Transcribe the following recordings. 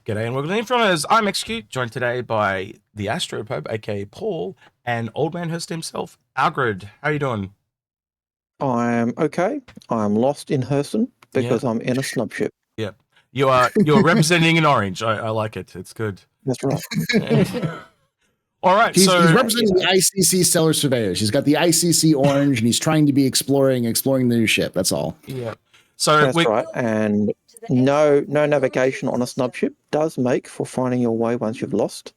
G'day and welcome to Inforunners. I'm Execute, joined today by the Astropub, aka Paul, and Old Man Hurst himself, Algared. How you doing? I'm okay. I'm lost in Hurston because I'm in a snub ship. Yeah. You're representing in orange. I like it. It's good. That's right. All right. He's so representing the ICC Stellar Surveyors. He's got the ICC orange and he's trying to be exploring the new ship. That's all. Yeah. So That's right. And no navigation on a snub ship does make for finding your way once you've lost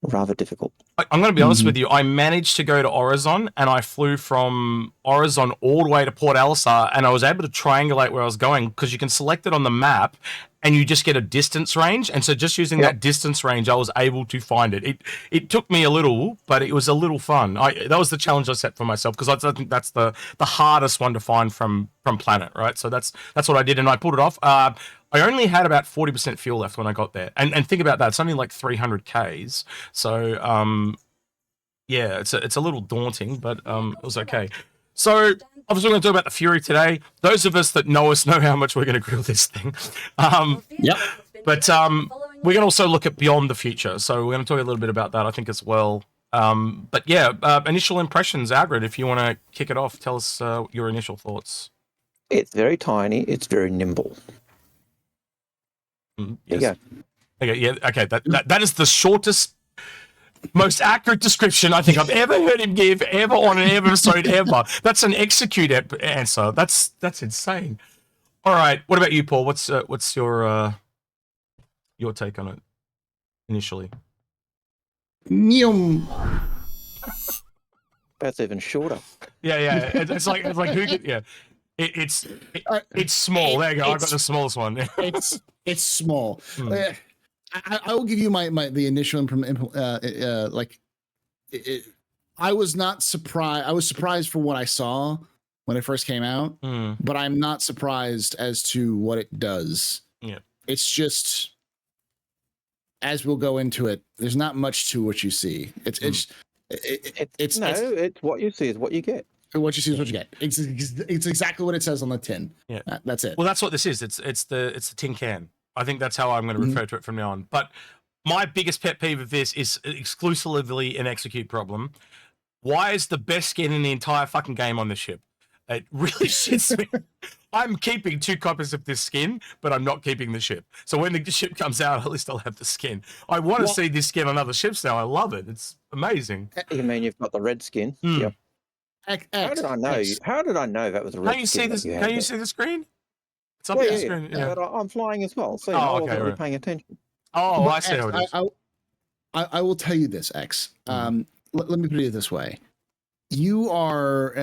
rather difficult. I'm going to be honest with you. I managed to go to Orizon, and I flew from Orizon all the way to Port Alisar, and I was able to triangulate where I was going because you can select it on the map, and you just get a distance range. And so just using that distance range, I was able to find it. It took me a little, but it was a little fun. That was the challenge I set for myself because I think that's the hardest one to find from Planet, right? So that's what I did, and I pulled it off. I only had about 40% fuel left when I got there. And think about that. It's only like 300 Ks. So, yeah, it's a little daunting, but it was okay. So, obviously, we're going to talk about the Fury today. Those of us that know us know how much we're going to grill this thing. Yep. But we can also look at beyond the future. So, we're going to talk a little bit about that, I think, as well. But yeah, initial impressions, Algared, if you want to kick it off, tell us your initial thoughts. It's very tiny. It's very nimble. Yes. There you go. Okay, yeah, okay. That is the shortest, most accurate description I think I've ever heard him give ever on an episode ever. That's an Execute answer. That's insane. All right, what about you, Paul? What's your take on it initially? That's even shorter. Yeah. It's like who could, yeah. It's small. There you go. I got the smallest one. It's small. I will give you the initial I was not surprised. I was surprised for what I saw when it first came out, but I'm not surprised as to what it does. Yeah, it's just, as we'll go into it, there's not much to what you see. It's what you see is what you get. What you see is what you get. It's exactly what it says on the tin. Yeah, that's it. Well, that's what this is. It's the tin can. I think that's how I'm going to refer to it from now on. But my biggest pet peeve of this is exclusively an Execute problem. Why is the best skin in the entire fucking game on this ship? It really shits me. I'm keeping 2 copies of this skin, but I'm not keeping the ship. So when the ship comes out, at least I'll have the skin. I want to see this skin on other ships now. I love it. It's amazing. You mean you've got the red skin? Yep. How did I know? How did I know that was a red skin? Can you see the screen? It's up on the screen. Yeah. But I'm flying as well, so I wasn't really paying attention. Oh, I see how it is. I will tell you this, X. Let me put it this way. You are,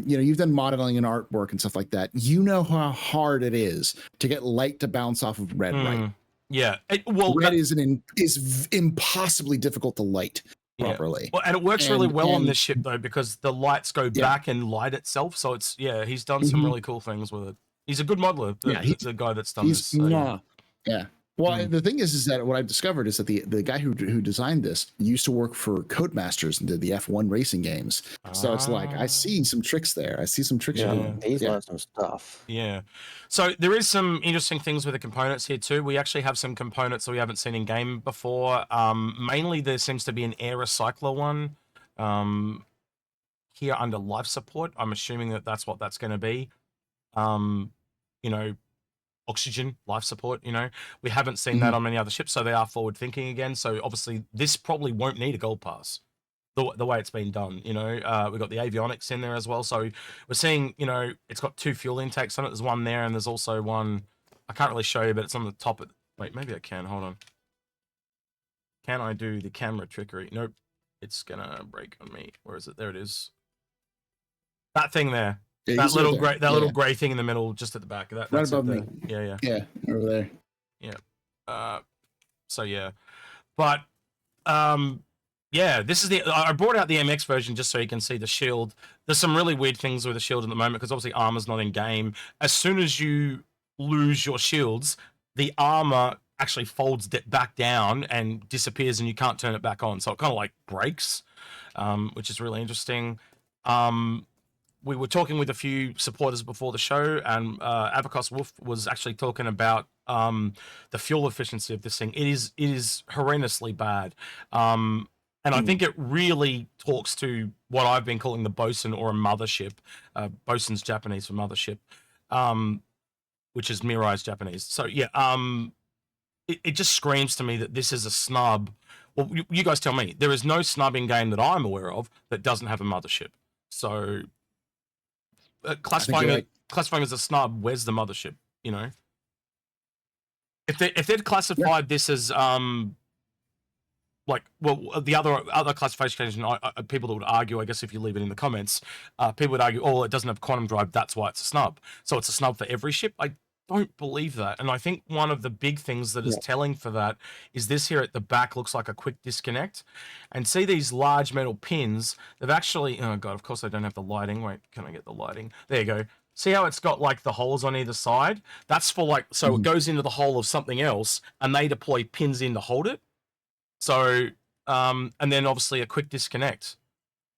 you've done modeling and artwork and stuff like that. You know how hard it is to get light to bounce off of red, right? Yeah. Red is impossibly difficult to light properly. Well, and it works really well on this ship though, because the lights go back and light itself. So it's he's done some really cool things with it. He's a good modeler. The guy that's done this. So, yeah. Well, the thing is that what I've discovered is that the guy who designed this used to work for Codemasters and did the F1 racing games. So it's like, I see some tricks there. I see some tricks. He's learned some stuff. Yeah. So there is some interesting things with the components here too. We actually have some components that we haven't seen in game before. Mainly there seems to be an air recycler one here under life support. I'm assuming that's what that's going to be. Oxygen, life support, we haven't seen that on many other ships, so they are forward thinking again. So obviously this probably won't need a gold pass the way it's been done. We've got the avionics in there as well. So we're seeing, it's got 2 fuel intakes on it. There's one there and there's also one, I can't really show you, but it's on the top. Wait, maybe I can, hold on. Can I do the camera trickery? Nope. It's gonna break on me. Where is it? There it is. That thing there. That little gray thing in the middle, just at the back. That's right above me. Yeah, over there. Yeah. So yeah, but this is I brought out the MX version just so you can see the shield. There's some really weird things with the shield at the moment because obviously armor's not in game. As soon as you lose your shields, the armor actually folds back down and disappears, and you can't turn it back on. So it kind of like breaks, which is really interesting. We were talking with a few supporters before the show, and Abacus Wolf was actually talking about The fuel efficiency of this thing, it is horrendously bad. And I think it really talks to what I've been calling the bosun or a mothership. Bosun's Japanese for mothership, which is Mirai's Japanese. So yeah, it just screams to me that this is a snub. Well, you guys tell me. There is no snubbing game that I'm aware of that doesn't have a mothership. So classifying as a snub, where's the mothership? You know, if they'd classified this as like, well, the other classification, people that would argue, I guess if you leave it in the comments, people would argue, oh, it doesn't have quantum drive, that's why it's a snub. So it's a snub for every ship. I don't believe that. And I think one of the big things that is telling for that is this here at the back looks like a quick disconnect. And see these large metal pins, they've actually, oh God, of course I don't have the lighting. Wait, can I get the lighting? There you go. See how it's got like the holes on either side? That's for like, so it goes into the hole of something else and they deploy pins in to hold it. So, and then obviously a quick disconnect.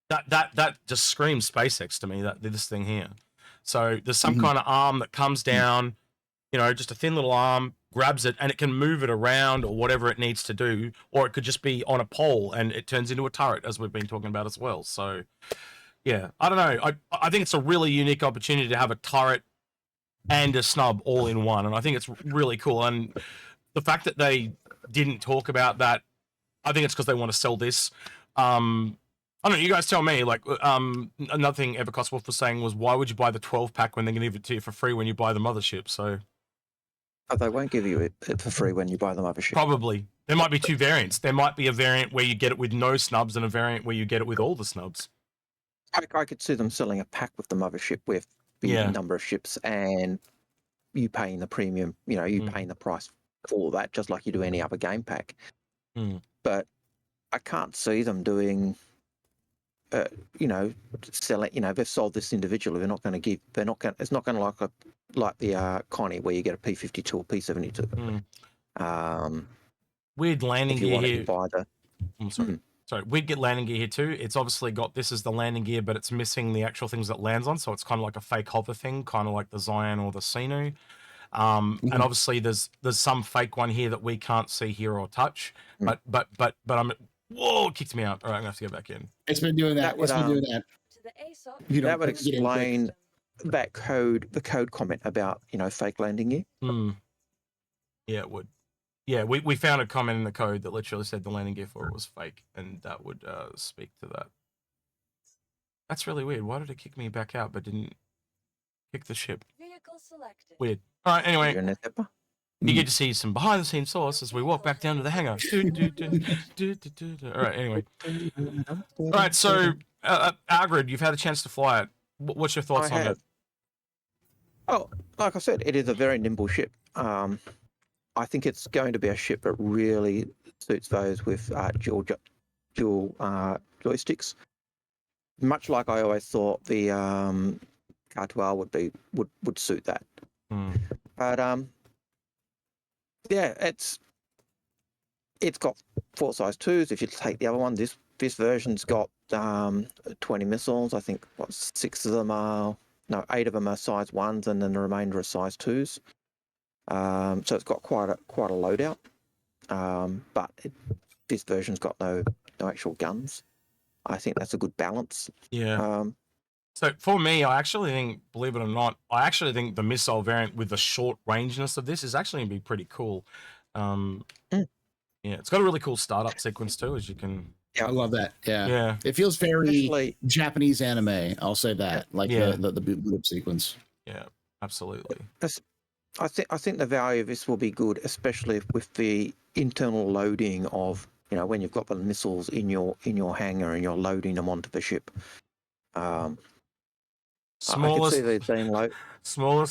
That just screams SpaceX to me, that this thing here. So there's some kind of arm that comes down, you know, just a thin little arm, grabs it, and it can move it around or whatever it needs to do, or it could just be on a pole and it turns into a turret, as we've been talking about as well. So, yeah, I don't know. I think it's a really unique opportunity to have a turret and a snub all in one, and I think it's really cool. And the fact that they didn't talk about that, I think it's because they want to sell this. I don't know, you guys tell me, like, another thing Evercoswolf was saying was, why would you buy the 12-pack when they're going to give it to you for free when you buy the mothership? So, they won't give you it for free when you buy the mothership. Probably. There might be two variants. There might be a variant where you get it with no snubs and a variant where you get it with all the snubs. I could see them selling a pack with the mothership with the number of ships and you paying the premium, you know, you paying the price for that, just like you do any other game pack. But I can't see them doing, you know, selling, you know, they've sold this individually. It's not going to like the Connie where you get a P52 or P72. Weird landing gear here. I'm sorry. Sorry, we'd get landing gear here too. It's obviously got this as the landing gear, but it's missing the actual things that lands on. So it's kind of like a fake hover thing, kind of like the Zion or the Sinu. And obviously there's some fake one here that we can't see, hear, or touch. But I'm, whoa, it kicked me out. All right, I'm gonna have to go back in. It's been doing that. That would explain that code, the code comment about, you know, fake landing gear. Yeah, it would. Yeah, we found a comment in the code that literally said the landing gear for it was fake, and that would speak to that. That's really weird. Why did it kick me back out but didn't kick the ship? Vehicle selected. Weird. All right, anyway. You get to see some behind-the-scenes source as we walk back down to the hangar. All right, anyway. All right, so, Algared, you've had a chance to fly it. What's your thoughts on it? Oh, like I said, it is a very nimble ship. I think it's going to be a ship that really suits those with dual joysticks. Much like I always thought the Cartual would suit that. But yeah, it's got 4 size 2s. If you take the other one, this version's got 20 missiles. I think 8 of them are size 1s, and then the remainder are size 2s. So it's got quite a loadout, but this version's got no actual guns. I think that's a good balance. Yeah. So for me, I actually think, believe it or not, the missile variant with the short rangeness of this is actually going to be pretty cool. Yeah, it's got a really cool startup sequence too, as you can. Yeah, I love that. Yeah. It feels very Japanese anime. I'll say that, like the boot loop sequence. Yeah, absolutely. I think the value of this will be good, especially with the internal loading of, you know, when you've got the missiles in your hangar and you're loading them onto the ship. Smallest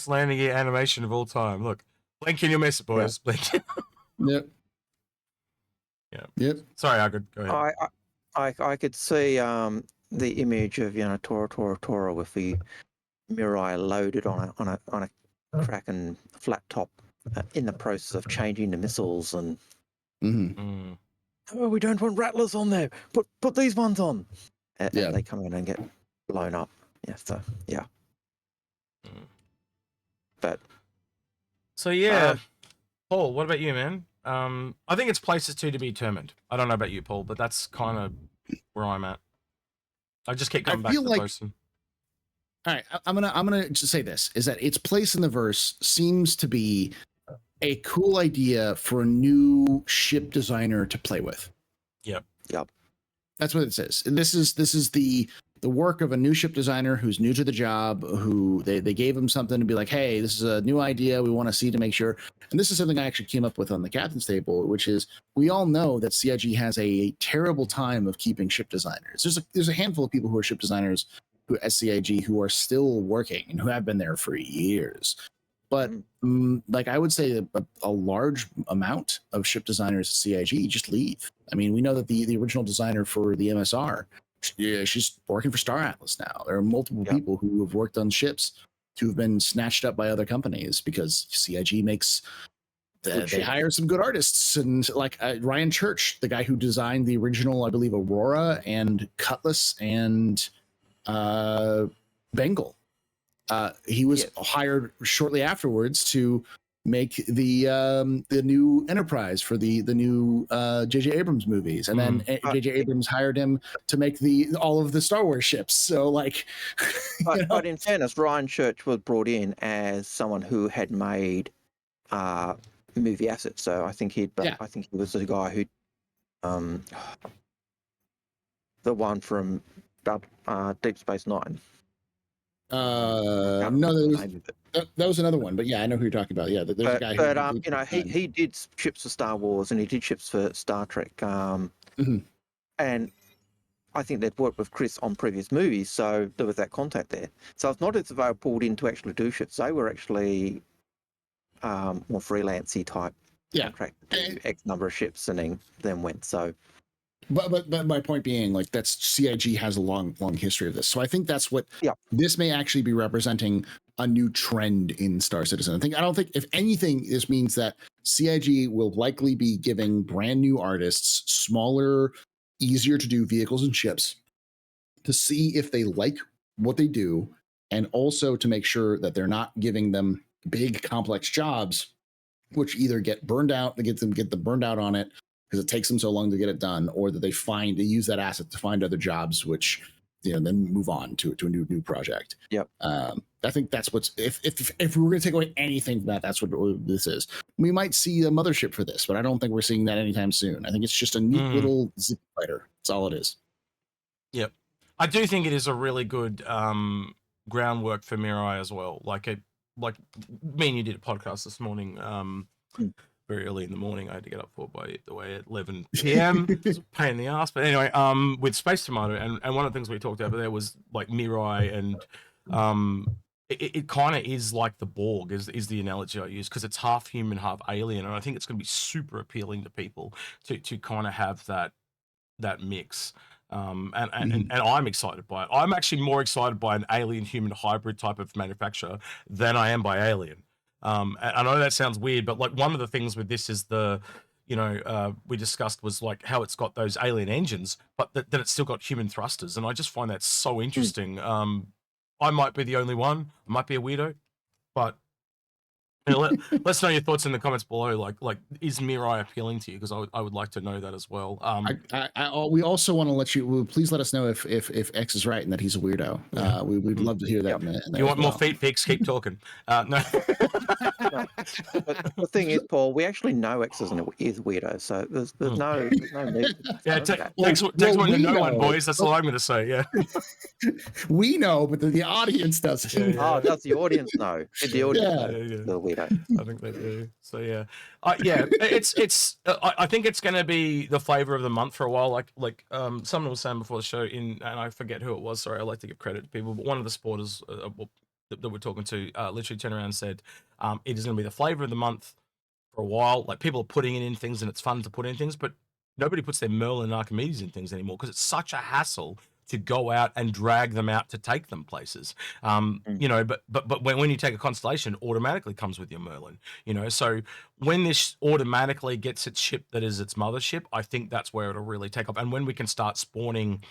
landing gear animation of all time. Look, blink and you'll miss it, boys. Blink. Yep. Sorry, Algared, go ahead. I could see the image of, you know, Tora with the Mirai loaded on a Kraken flat top in the process of changing the missiles and oh, we don't want rattlers on there. Put these ones on. And they come in and get blown up. Yeah, so yeah. But so yeah, Paul, what about you, man? I think it's places to be determined. I don't know about you, Paul, but that's kind of where I'm at. I just keep coming back to the person. All right, I'm gonna just say this: is that its place in the verse seems to be a cool idea for a new ship designer to play with. Yep. That's what it says. And this is the work of a new ship designer who's new to the job, who they gave him something to be like, hey, this is a new idea we want to see to make sure. And this is something I actually came up with on the captain's table, which is we all know that CIG has a terrible time of keeping ship designers. There's a handful of people who are ship designers who at CIG who are still working and who have been there for years. But like I would say a large amount of ship designers at CIG just leave. I mean, we know that the original designer for the MSR, she's working for Star Atlas now. There are multiple people who have worked on ships who've been snatched up by other companies because CIG makes they hire some good artists. And like Ryan Church, the guy who designed the original, I believe, Aurora and Cutlass and Bengal. He was hired shortly afterwards to make the new Enterprise for the new J.J. Abrams movies, and then J.J. Abrams hired him to make all of the Star Wars ships. So, like, but in fairness, Ryan Church was brought in as someone who had made movie assets. So I think I think he was the guy who, the one from Deep Space Nine. No, that was another one, but yeah, I know who you're talking about. Yeah, there's a guy who, you know, he did ships for Star Wars and he did ships for Star Trek. And I think they'd worked with Chris on previous movies, so there was that contact there. So it's not as if they were pulled in to actually do ships; they were actually more freelancey type contract to do X number of ships and then went. So. But my point being, like, that's CIG has a long history of this. So I think that's what this may actually be representing, a new trend in Star Citizen. I don't think, if anything, this means that CIG will likely be giving brand new artists smaller, easier to do vehicles and ships to see if they like what they do, and also to make sure that they're not giving them big complex jobs, which either get burned out, get them burned out on it, because it takes them so long to get it done, or that they use that asset to find other jobs, which then move on to a new project. Yep. I think that's what's if we were going to take away anything from that, that's what this is. We might see a mothership for this, but I don't think we're seeing that anytime soon. I think it's just a neat little zip fighter. That's all it is. Yep. I do think it is a really good groundwork for Mirai as well. Like me and you did a podcast this morning. Very early in the morning. I had to get up for by the way at 11 p.m. It's a pain in the ass, but anyway, with Space Tomato, and one of the things we talked about there was like Mirai, and it kind of is like the Borg is the analogy I use, because it's half human, half alien, and I think it's going to be super appealing to people to kind of have that mix. And I'm excited by it. I'm actually more excited by an alien human hybrid type of manufacturer than I am by alien. And I know that sounds weird, but like one of the things with this is we discussed was like how it's got those alien engines, but that it's still got human thrusters. And I just find that so interesting. I might be the only one, I might be a weirdo, but let's know your thoughts in the comments below. Like is Mirai appealing to you? Because I would like to know that as well. We also want to let you please let us know if X is right and that he's a weirdo. We'd love to hear that. You want more feet pics? Keep talking. No. But the thing is, Paul, we actually know X is weirdo, so there's no need. Yeah, takes one to know one, boys. That's all I'm going to say. Yeah. We know, but the audience doesn't. Oh, does the audience know? Did the audience know the weirdo? I think they do. So yeah, it's. I think it's going to be the flavor of the month for a while. Like someone was saying before the show, and I forget who it was. Sorry, I like to give credit to people, but one of the supporters that we're talking to literally turned around and said, it is going to be the flavor of the month for a while. Like people are putting it in things, and it's fun to put in things, but nobody puts their Merlin and Archimedes in things anymore because it's such a hassle to go out and drag them out to take them places. But when you take a Constellation, automatically comes with your Merlin, so when this automatically gets its ship that is its mothership, I think that's where it'll really take off. And when we can start spawning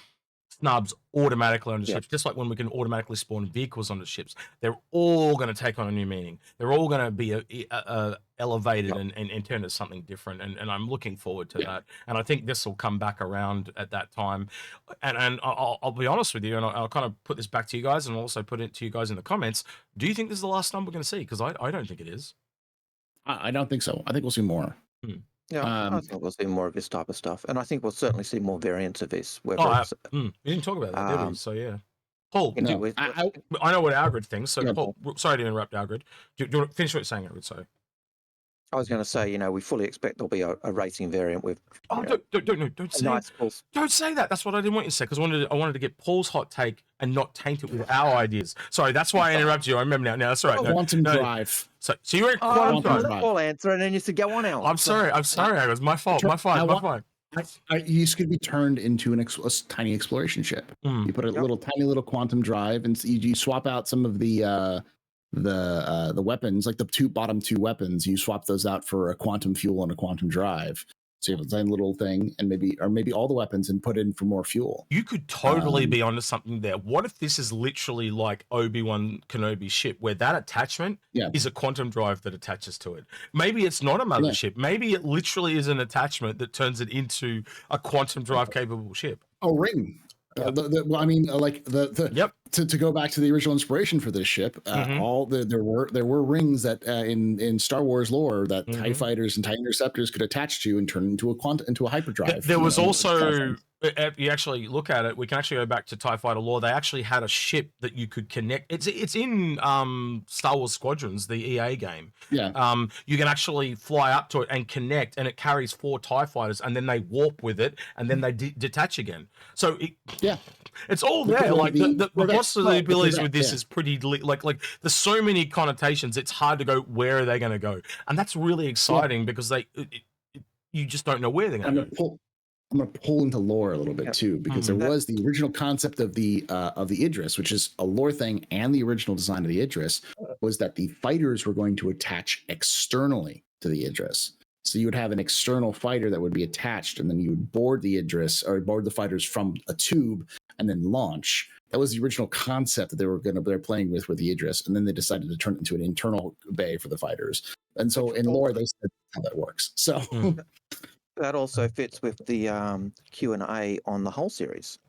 snubs automatically onto Yep. ships, just like when we can automatically spawn vehicles onto ships. They're all going to take on a new meaning. They're all going to be elevated Yep. and turn into something different. And I'm looking forward to that. And I think this will come back around at that time. And I'll be honest with you, and I'll kind of put this back to you guys and also put it to you guys in the comments. Do you think this is the last snub we're going to see? Because I don't think it is. I don't think so. I think we'll see more. Yeah, I think we'll see more of this type of stuff, and I think we'll certainly see more variants of this. We didn't talk about that, did we? So yeah, Paul. No, I know what Algared thinks. So Yeah, Paul, sorry to interrupt, Algared. Do you want to finish what you're saying, Algared? Sorry. I was going to say, we fully expect there'll be a racing variant with. Don't say that. That's what I didn't want you to say, because I wanted to get Paul's hot take and not taint it with our ideas. Sorry, that's why I interrupted you. I remember now. No, that's all right. Quantum drive. So you're at quantum drive. Paul answer, and then you said go on out. I'm sorry. It was my fault. My fault. These could be turned into a tiny exploration ship. You put a tiny little quantum drive, and you swap out some of the weapons, like the bottom two weapons. You swap those out for a quantum fuel and a quantum drive. So you have a tiny little thing, and maybe all the weapons, and put in for more fuel. You could totally be onto something there. What if this is literally like Obi-Wan Kenobi's ship, where that attachment is a quantum drive that attaches to it? Maybe it's not a mothership. Maybe it literally is an attachment that turns it into a quantum drive capable ship. A ring. To go back to the original inspiration for this ship, there were rings that in Star Wars lore that TIE fighters and TIE interceptors could attach to and turn into a hyperdrive. There was also, if you actually look at it, we can actually go back to TIE fighter lore. They actually had a ship that you could connect. It's in Star Wars Squadrons, the EA game. Yeah. You can actually fly up to it and connect, and it carries 4 TIE fighters, and then they warp with it, and then they detach again. So it's all there. Like the possibilities with this is pretty like there's so many connotations. It's hard to go, where are they going to go? And that's really exciting because you just don't know where they're going to go. I'm going to pull into lore a little bit too, because there was the original concept of the Idris, which is a lore thing, and the original design of the Idris was that the fighters were going to attach externally to the Idris. So you would have an external fighter that would be attached, and then you would board the Idris or board the fighters from a tube and then launch. That was the original concept that they're playing with the Idris, and then they decided to turn it into an internal bay for the fighters. And so in lore, they said how that works. So that also fits with the Q&A on the Hull series,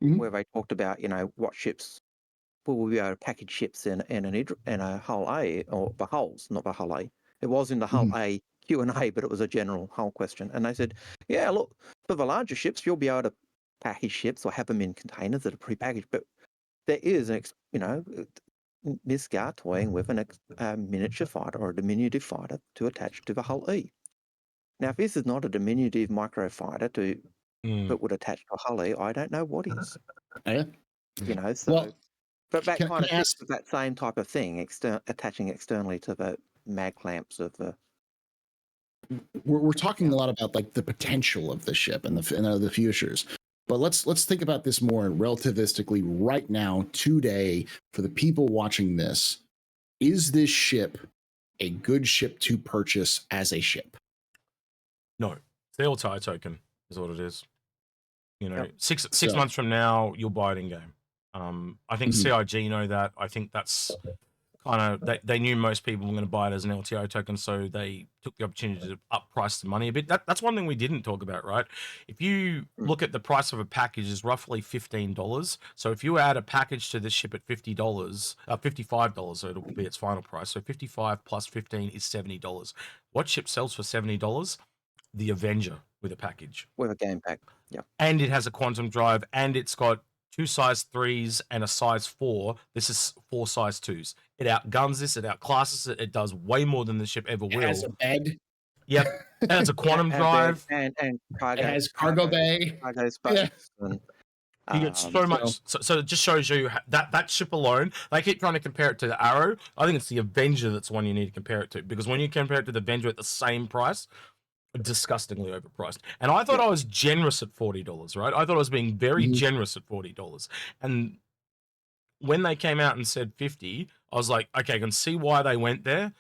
where they talked about what ships will we be able to package ships in a Hull A, or the hulls, not the Hull A. It was in the Hull A Q&A, but it was a general Hull question. And they said, yeah, look, for the larger ships, you'll be able to package ships or have them in containers that are pre-packaged. But there is, Nisgar toying with a miniature fighter or a diminutive fighter to attach to the Hull E. Now, if this is not a diminutive microfighter that would attach to a Hull E, I don't know what is. But that kind of fits with that same type of thing, attaching externally to the mag clamps of the. We're talking a lot about like the potential of the ship and the futures, but let's think about this more relativistically right now, today, for the people watching this. Is this ship a good ship to purchase as a ship? No, it's the LTI token is what it is. 6 months from now, you'll buy it in game. I think CIG know that. I think that's kind of they knew most people were going to buy it as an LTO token, so they took the opportunity to up price the money a bit. That's one thing we didn't talk about, right? If you look at the price of a package is roughly $15. So if you add a package to this ship at $55, so it'll be its final price. So 55 plus 15 is $70. What ship sells for $70? The Avenger with a package. With a game pack, yeah. And it has a quantum drive, and it's got 2 size 3s and a size 4. This is 4 size 2s. It outguns this. It outclasses it. It does way more than the ship ever will. It has a bed. Yep. And it's a quantum drive. And cargo. It has cargo bay. Cargo space. Yeah. You get so much. So it just shows you that ship alone. They keep trying to compare it to the Arrow. I think it's the Avenger that's the one you need to compare it to, because when you compare it to the Avenger at the same price, disgustingly overpriced. And I thought I was generous at $40, right? I thought I was being very generous at $40. And when they came out and said 50, I was like, okay, I can see why they went there.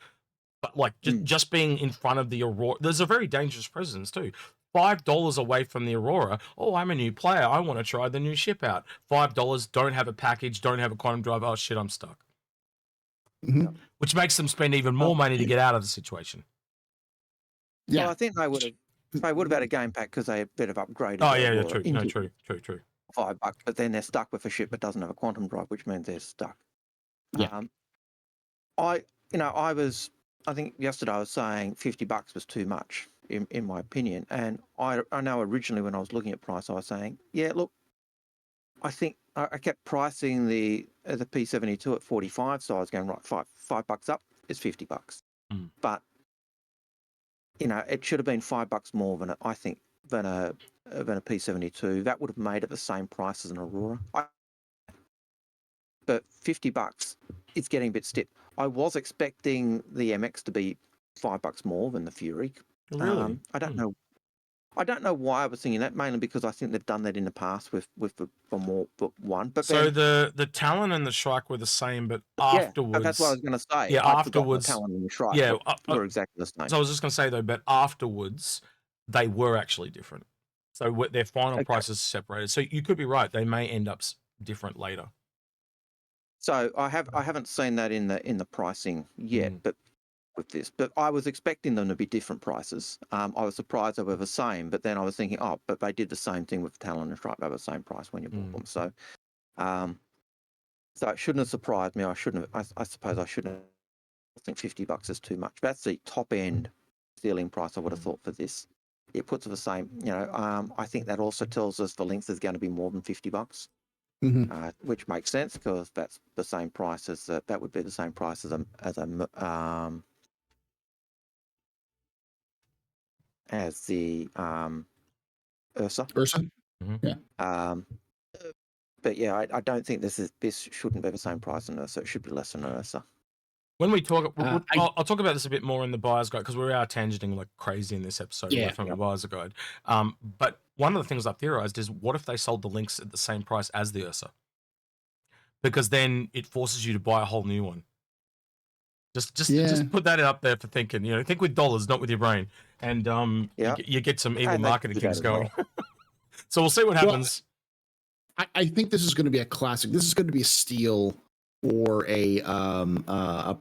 But like just being in front of the Aurora, there's a very dangerous presence too. $5 away from the Aurora. Oh, I'm a new player. I want to try the new ship out. $5, don't have a package, don't have a quantum drive. Oh shit, I'm stuck. Mm-hmm. Which makes them spend even more money to get out of the situation. Yeah, well, I think they would have had a game pack because they better have upgraded. Oh yeah, true. No, true. $5, but then they're stuck with a ship that doesn't have a quantum drive, which means they're stuck. Yeah. I think yesterday I was saying $50 was too much in my opinion, and I know originally when I was looking at price I was saying, yeah, look, I think I kept pricing the P72 at 45, so I was going right, $5 up is $50, but it should have been $5 more than I think than a P72. That would have made it the same price as an Aurora. But $50, it's getting a bit stiff. I was expecting the MX to be $5 more than the Fury. Really? I don't know. I don't know why I was thinking that, mainly because I think they've done that in the past with the one. But so then, the Talon and the Shrike were the same, but afterwards. Yeah, that's what I was going to say. Yeah, afterwards. The Talon and the Shrike were exactly the same. So I was just going to say though, but afterwards they were actually different. So their final prices separated. So you could be right; they may end up different later. So I haven't seen that in the pricing yet, but with this, but I was expecting them to be different prices. I was surprised they were the same, but then I was thinking, oh, but they did the same thing with Talon and Shrike. They were the same price when you bought them. So, so it shouldn't have surprised me. I shouldn't have. I suppose I shouldn't have. I think $50 is too much. That's the top end ceiling price I would have thought for this. It puts it the same. I think that also tells us the length is going to be more than $50. Which makes sense because that's the same price as that would be the same price as the Ursa. Yeah. But yeah, I don't think this shouldn't be the same price in Ursa. It should be less than Ursa. When we talk, I'll talk about this a bit more in the buyer's guide because we are tangenting like crazy in this episode from the buyer's guide. But one of the things I theorized is, what if they sold the Lynx at the same price as the Ursa? Because then it forces you to buy a whole new one. Just put that up there for thinking. Think with dollars, not with your brain, and you get some evil marketing things going. So we'll see what happens. Well, I think this is going to be a classic. This is going to be a steal or it's a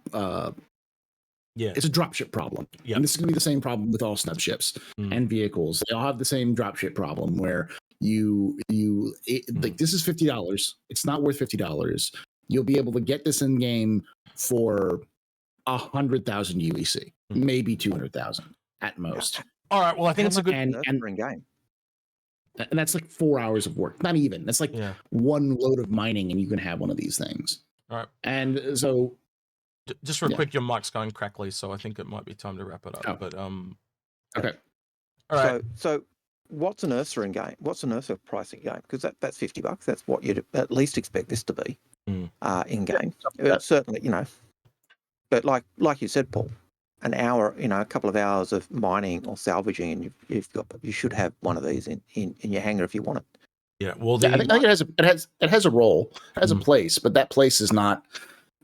dropship problem. And this is going to be the same problem with all snub ships and vehicles. They all have the same dropship problem where like, this is $50. It's not worth $50. You'll be able to get this in game for 100,000 UEC, maybe 200,000 at most. All right. Well, I think it's a good in game. And that's like 4 hours of work. Not even. That's like one load of mining, and you can have one of these things. All right. And so, just real quick, your mic's going crackly, so I think it might be time to wrap it up. Oh. But okay. All right. So what's an Ursa in game? What's an Ursa pricing game? Because that's $50. That's what you'd at least expect this to be in game. Certainly, But like you said, Paul, an hour, a couple of hours of mining or salvaging, and you should have one of these in your hangar if you want it. Yeah, well, I think it has a role, it has a place, but that place is not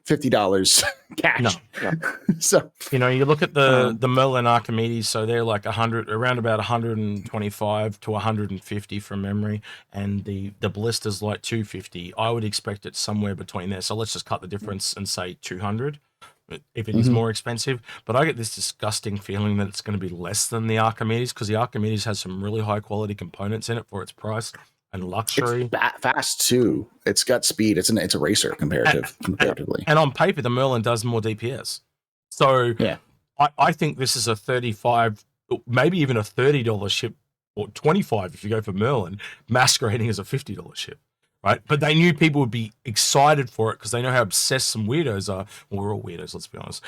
$50 cash. No. So you look at the Merlin Archimedes, so they're like around about 125 to 150 from memory, and the Ballista's like 250. I would expect it somewhere between there. So let's just cut the difference and say 200. If it is more expensive, but I get this disgusting feeling that it's going to be less than the Archimedes, because the Archimedes has some really high quality components in it for its price and luxury. It's fast too. It's got speed. It's a racer comparatively. And on paper, the Merlin does more DPS. So I think this is a $35, maybe even a $30 ship, or $25 if you go for Merlin, masquerading as a $50 ship. Right, but they knew people would be excited for it because they know how obsessed some weirdos are. Well, we're all weirdos, let's be honest.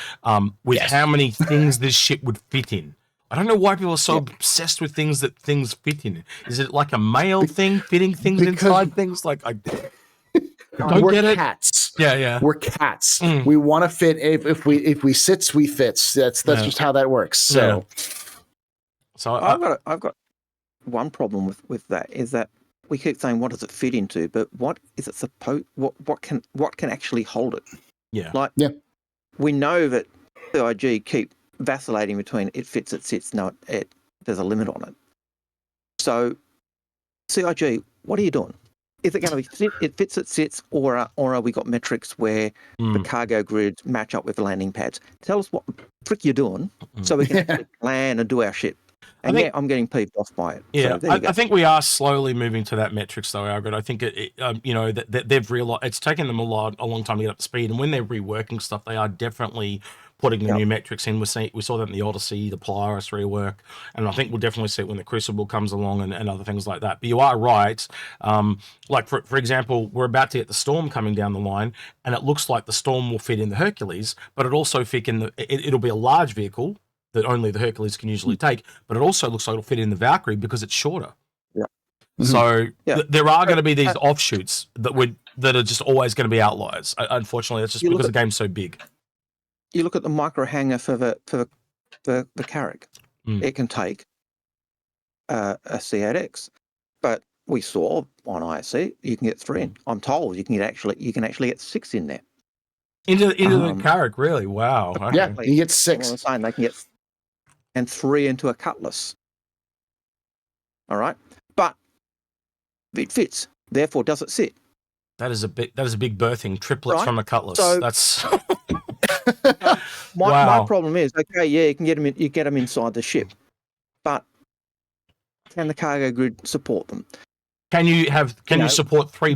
With how many things this ship would fit in. I don't know why people are so obsessed with things that things fit in. Is it like a male thing, fitting things inside things? Like I don't get it. Cats. Yeah. We're cats. We want to fit. If we sits, we fits. That's just how that works. So, I've got one problem with that is that. We keep saying, what does it fit into? But what is it supposed? What can actually hold it? Yeah. We know that CIG keep vacillating between it fits, it sits. No, there's a limit on it. So, CIG, what are you doing? Is it going to be it fits, it sits, or are we got metrics where the cargo grids match up with the landing pads? Tell us what trick you're doing so we can actually plan and do our shit. And I'm getting peeved off by it. Yeah, so I think we are slowly moving to that metrics though, Algared. I think that they've realized it's taken them a long time to get up to speed, and when they're reworking stuff, they are definitely putting the new metrics in. We saw that in the Odyssey, the Polaris rework, and I think we'll definitely see it when the Crucible comes along and other things like that. But you are right. Like for example, we're about to get the Storm coming down the line, and it looks like the Storm will fit in the Hercules, but it also fit in it'll be a large vehicle that only the Hercules can usually take, but it also looks like it'll fit in the Valkyrie because it's shorter. Yeah. So there are going to be these offshoots that are just always going to be outliers. Unfortunately, that's just because the game's so big. You look at the micro hanger for the Carrack. It can take a C8X, but we saw on ISC you can get 3 in. I'm told you can actually get 6 in there. Into the Carrack, really? Wow. Okay. Yeah, you get 6. I'm saying they can get and 3 into a Cutlass. All right, but it fits. Therefore, does it sit? That is a big birthing triplets from a Cutlass. So, that's my problem is you can get them inside the ship, but can the cargo grid support them? Can you support 3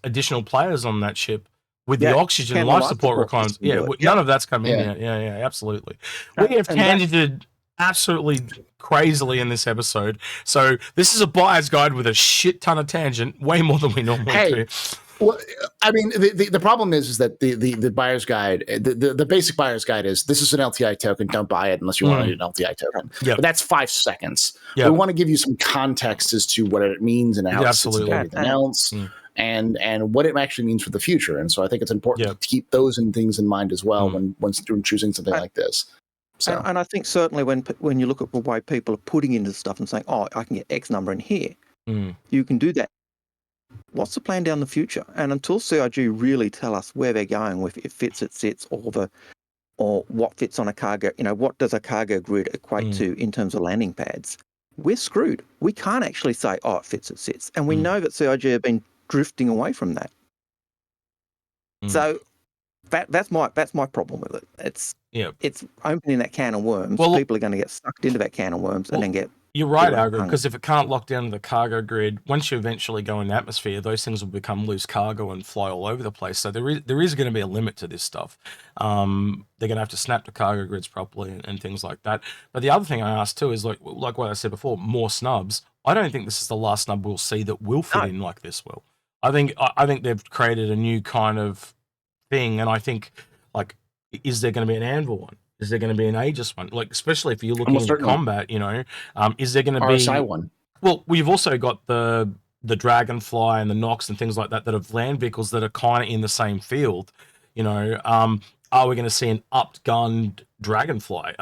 additional players on that ship? With the oxygen and life support requirements. None of that's come in yet. Yeah, absolutely. We have tangented absolutely crazily in this episode. So this is a buyer's guide with a shit ton of tangent, way more than we normally do. Well, I mean, the problem is that the buyer's guide, the basic buyer's guide is this is an LTI token. Don't buy it unless you want an LTI token. But that's 5 seconds. We want to give you some context as to what it means and how it fits with everything else. And what it actually means for the future. And so I think it's important to keep those things in mind as well when choosing something like this. So. And I think certainly when you look at the way people are putting into stuff and saying, oh, I can get X number in here, you can do that. What's the plan down the future? And until CIG really tell us where they're going with it fits, it sits, or what fits on a cargo, what does a cargo grid equate to in terms of landing pads, we're screwed. We can't actually say, oh, it fits, it sits. And we know that CIG have been drifting away from that. So that's my problem with it. It's opening that can of worms. People are going to get sucked into that can of worms and then get. You're right, Algared, because if it can't lock down the cargo grid, once you eventually go in the atmosphere, those things will become loose cargo and fly all over the place. So there is going to be a limit to this stuff. They're going to have to snap the cargo grids properly and things like that. But the other thing I asked too is like what I said before, more snubs. I don't think this is the last snub we'll see that will fit in like this. I think they've created a new kind of thing, and I think is there going to be an Anvil one? Is there going to be an Aegis one? Like, especially if you're looking at combat, is there going to be RSI one? Well, we've also got the Dragonfly and the Nox and things like that have land vehicles that are kind of in the same field. Are we going to see an upgunned Dragonfly?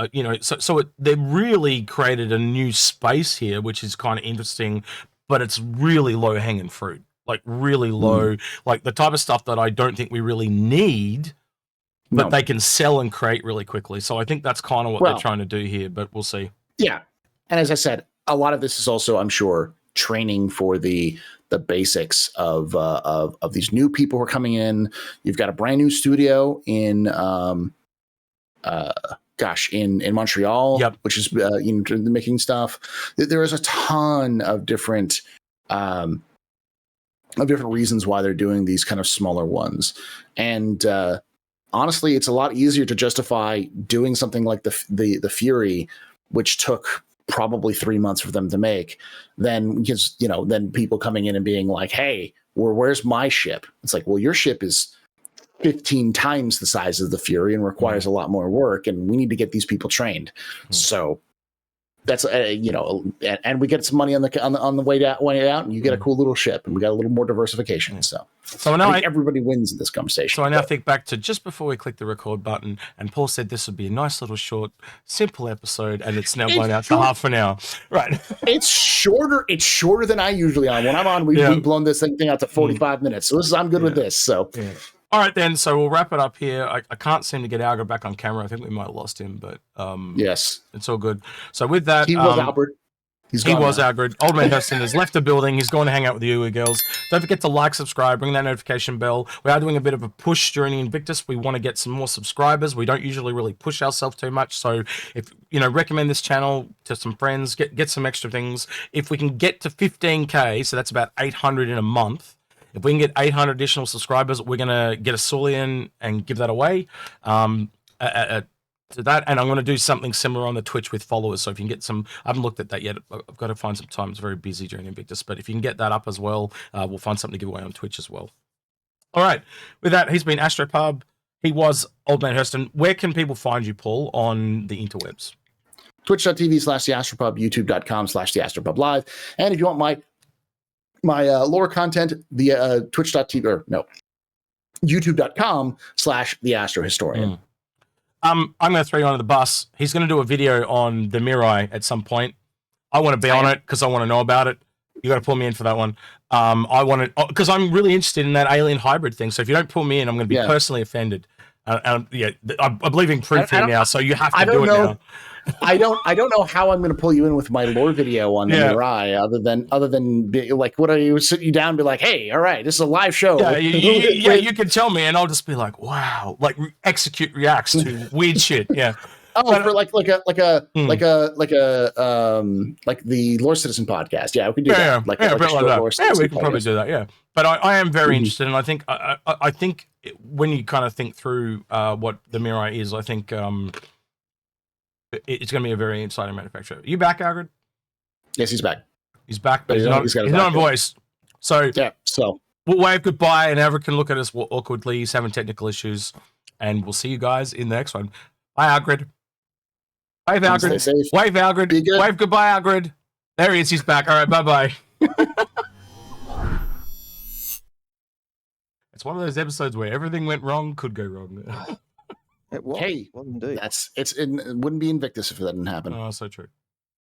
They've really created a new space here, which is kind of interesting, but it's really low hanging fruit. Like really low, like the type of stuff that I don't think we really need, but they can sell and create really quickly. So I think that's kind of what they're trying to do here, but we'll see. Yeah. And as I said, a lot of this is also, I'm sure, training for the basics of these new people who are coming in. You've got a brand new studio in Montreal, which is making stuff. There is a ton of different reasons why they're doing these kind of smaller ones. And honestly, it's a lot easier to justify doing something like the Fury, which took probably 3 months for them to make, than people coming in and being like, hey, where's my ship? It's like, well, your ship is 15 times the size of the Fury and requires a lot more work, and we need to get these people trained. So that's and we get some money on the way out, and you get a cool little ship, and we got a little more diversification. So now I think everybody wins in this conversation. So I now think back to just before we click the record button, and Paul said this would be a nice little short, simple episode, and it's now blown out to half an hour. Right? It's shorter. It's shorter than I usually on. When I'm on, we've blown this thing out to 45 minutes. So I'm good with this. So. Yeah. All right, then. So we'll wrap it up here. I can't seem to get Algared back on camera. I think we might have lost him, but yes, it's all good. So with that, he was Albert. He was Algared. Old Man Huston has left the building. He's going to hang out with the UE girls. Don't forget to like, subscribe, ring that notification bell. We are doing a bit of a push during the Invictus. We want to get some more subscribers. We don't usually really push ourselves too much. So if recommend this channel to some friends, get some extra things. If we can get to 15K, so that's about 800 in a month. If we can get 800 additional subscribers, we're gonna get a Sulian and give that away. To that, and I'm going to do something similar on the Twitch with followers. So if you can get some, I haven't looked at that yet. I've got to find some time. It's very busy during Invictus, but if you can get that up as well, we'll find something to give away on Twitch as well. All right. With that, he's been Astropub. He was Old Man Hurston. Where can people find you, Paul, on the interwebs? Twitch.tv/theastropub, youtube.com/theastropub live. And if you want my lore content, the twitch.tv, or no, youtube.com/theastrohistorian. I'm going to throw you under the bus. He's going to do a video on the Mirai at some point. I want to be on it because I want to know about it. You got to pull me in for that one. I want to, because I'm really interested in that alien hybrid thing. So if you don't pull me in, I'm going to be personally offended. I believe in proof here now, so you have to do it now. I don't know how I'm going to pull you in with my lore video on the Mirai, other than be, like, what are you sit you down and be like, hey, all right, this is a live show. Yeah, you can tell me, and I'll just be like, wow, like Execute reacts to weird shit. Yeah. Oh, but, for like the Lore Citizen podcast. Yeah, we can do that. We can probably do that. Yeah, but I am very interested, and I think when you kind of think through what the Mirai is, I think it's going to be a very exciting manufacturer. Are you back, Algared? Yes, he's back. He's back, but he's not on voice. So yeah, so we'll wave goodbye, and Algared can look at us awkwardly. He's having technical issues, and we'll see you guys in the next one. Bye, Algared. Wave, Algared. Wave, Algared. Wave goodbye, Algared. There he is. He's back. All right, bye-bye. It's one of those episodes where everything went wrong, could go wrong. It was. Hey, it wouldn't be Invictus if that didn't happen. Oh, so true.